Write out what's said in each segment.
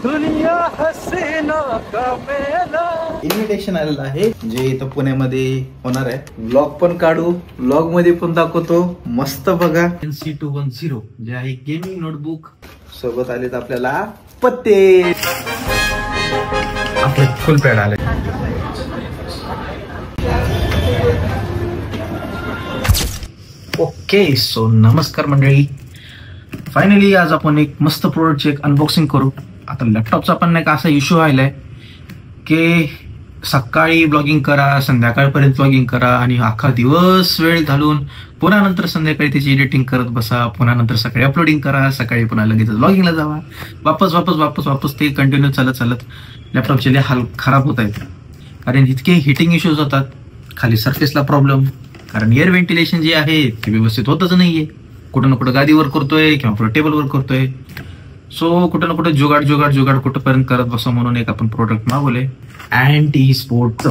दुनिया हसीना का मेला इन्व्हिटेशन आलेलं आहे जे इथं पुण्यामध्ये होणार आहे. व्लॉग पण काढू, व्लॉग मध्ये पण दाखवतो. मस्त बघा NC210 जे आहे गेमिंग नोटबुक. सोबत आलेत आपल्याला पत्ते, आपले फुल पॅड आले. ओके सो नमस्कार मंडळी, फायनली आज आपण एक मस्त प्रोडक्टची एक अनबॉक्सिंग करू. आता लॅपटॉपचा पण एक असा इश्यू आलाय की सकाळी ब्लॉगिंग करा, संध्याकाळपर्यंत ब्लॉगिंग करा आणि अख्खा दिवस वेळ घालून पुन्हा नंतर संध्याकाळी त्याची एडिटिंग करत बसा, पुन्हा नंतर सकाळी अपलोडिंग करा, सकाळी पुन्हा लगेच ब्लॉगिंगला जावा, वापस वापस वापस वापस ते कंटिन्यू चालत चालत लॅपटॉपचे हाल खराब होत आहेत. कारण इतके हिटिंग इश्यूज होतात, खाली सरफेसला प्रॉब्लेम, कारण एअर व्हेंटिलेशन जे आहे ते व्यवस्थित होतच नाहीये. कुठं ना कुठं गादीवर करतोय किंवा कुठं टेबलवर करतोय. सो कुठं ना कुठं जुगाड जुगाड जुगाड कुठंपर्यंत करत बसा म्हणून एक आपण प्रोडक्ट मागवले अँटी स्पोर्टचं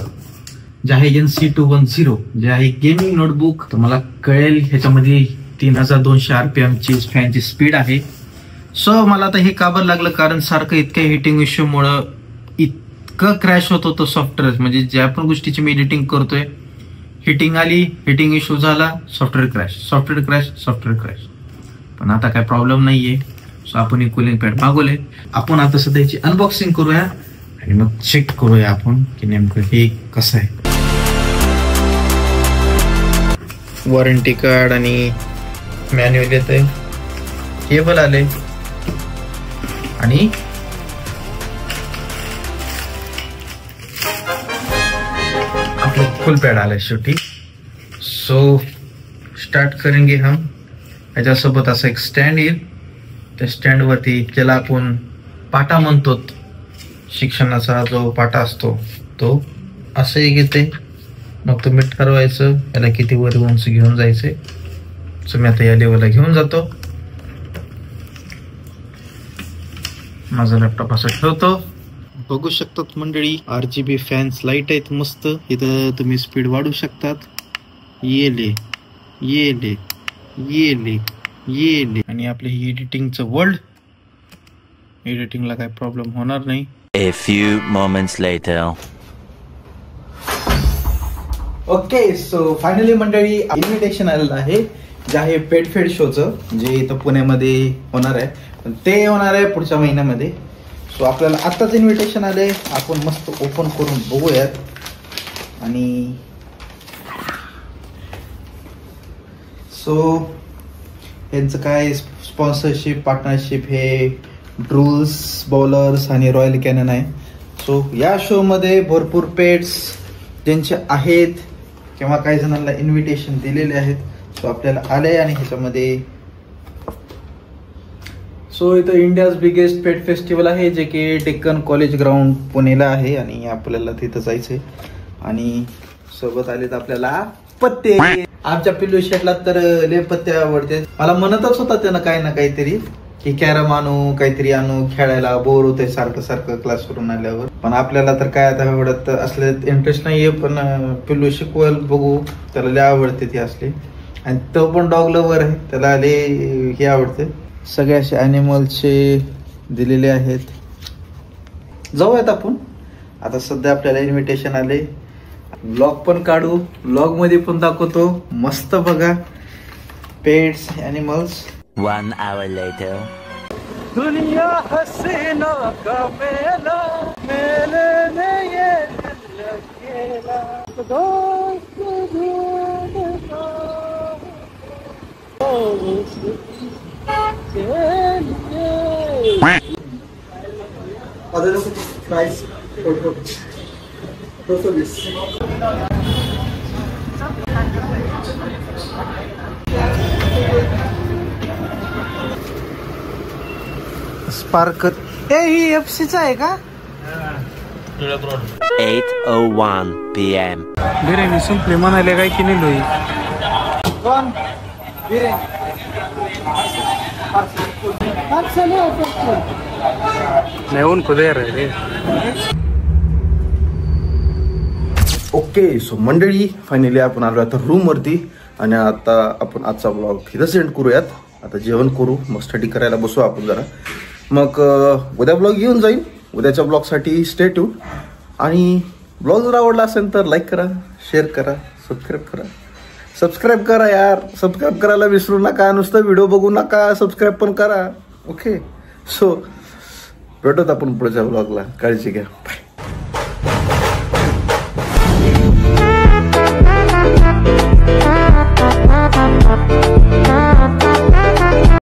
जे आहे NC210 जे आहे गेमिंग नोटबुक. तुम्हाला कळेल ह्याच्यामध्ये 3200 RPM ची फॅनची स्पीड आहे. सो मला आता हे का बरं लागलं, कारण सारखं इतक्या हिटिंग इश्यू मुळे इतकं क्रॅश होत होतं सॉफ्टवेअर. म्हणजे ज्या पण गोष्टीची मी एडिटिंग करतोय, हिटिंग आली, हिटिंग इश्यू झाला, software crash, software crash, software crash. पण आता काय प्रॉब्लेम नाहीये. सो आपण एक कूलिंग पॅड मागवले. आपण आता सध्याची अनबॉक्सिंग करूया आणि मग चेक करूया आपण की नेमकं हे कसं आहे. वॉरंटी कार्ड आणि मॅन्युअल येत आहे, केबल आले आणि आपलं फुल पॅड आलाय शेवटी. सो स्टार्ट करेंगे हम. ह्याच्यासोबत असं एक स्टँड येईल. त्या स्टँड वरती ज्याला आपण पाटा म्हणतो, शिक्षणाचा जो पाटा असतो तो असंही घेते. मग तुम्ही ठरवायचं याला किती वर उंच घेऊन जायचे. सो मी आता या लेवलला घेऊन जातो. माझा लॅपटॉप असं ठेवतो. बघू शकतात मंडळी, RGB फॅन्स लाईट आहेत मस्त. इथं तुम्ही स्पीड वाढवू शकतात. येले येले येले येले. आणि आपले एडिटिंगचं वर्ल्ड, एडिटिंगला काही प्रॉब्लेम होणार नाही. A few moments later. Okay so finally मंडळी इन्व्हिटेशन आलेलं आहे जे आहे पेटफेड शोचं, जे इथं पुण्यामध्ये होणार आहे. पण ते होणार आहे पुढच्या महिन्यामध्ये. सो आपल्याला आत्ताच इन्व्हिटेशन आले. आपण मस्त ओपन करून बघूयात. आणि सो यांचं काय स्पॉन्सरशिप, पार्टनरशिप हे ड्रूल्स, बॉलर्स आणि रॉयल कॅनन आहे. सो या शो मध्ये भरपूर पेट्स ज्यांचे आहेत किंवा काही जणांना इन्व्हिटेशन दिलेले आहेत. सो आपल्याला आले आणि ह्याच्यामध्ये सो इथं इंडियाज बिगेस्ट पेट फेस्टिवल आहे जे की डेक्कन कॉलेज ग्राउंड पुणेला आहे आणि आपल्याला तिथं जायचंय. आणि सोबत आलेत आपल्याला पत्ते. आमच्या पिल्लू शेटला तर लय पत्ते आवडते. मला म्हणतच होता त्यानं काही ना काहीतरी की कॅरम आणू, काहीतरी आणू, खेळायला बोर होतंय सारखं सारखं क्लासवरून आल्यावर. पण आपल्याला तर काय आता एवढं असले इंटरेस्ट नाहीये. पण पिल्लू शिकवायला बघू, त्याला लय आवडते ती असले. आणि तो पण डॉग लवर आहे, त्याला लय हे आवडते. सगळे असे अॅनिमल्सचे दिलेले आहेत. जाऊयात आपण. आता सध्या आपल्याला इन्व्हिटेशन आले. व्लॉग पण काढू, व्लॉग मध्ये पण दाखवतो. मस्त बघा पेट्स, अॅनिमल्स. 1 hour later. दुनिया हसीना का मेला, मेले में ये दिल अकेला, दोस्त ढूंढता, दोस्त प्राइस 220. स्पार्कर ही एफसीचा आहे का? 8:01 PM. बिर्याणी संपली म्हणाले काय की नाही लोई कोण नाही उनको दे रे. ओके सो मंडळी फायनली आपण आलो आता रूम वरती आणि आता आपण आजचा ब्लॉग तिथं सेंड करूयात. आता जेवण करू, मग स्टडी करायला बसू आपण जरा. मग उद्या ब्लॉग येऊन जाईल. उद्याच्या ब्लॉगसाठी स्टे ट्यून. आणि ब्लॉग जर आवडला असेल तर लाईक करा, शेअर करा, सबस्क्राईब करा यार. सबस्क्राईब करायला विसरू नका. नुसतं व्हिडिओ बघू नका, सबस्क्राईब पण करा. ओके, सो भेटत आपण पुढच्या ब्लॉगला. काळजी घ्या. बाय.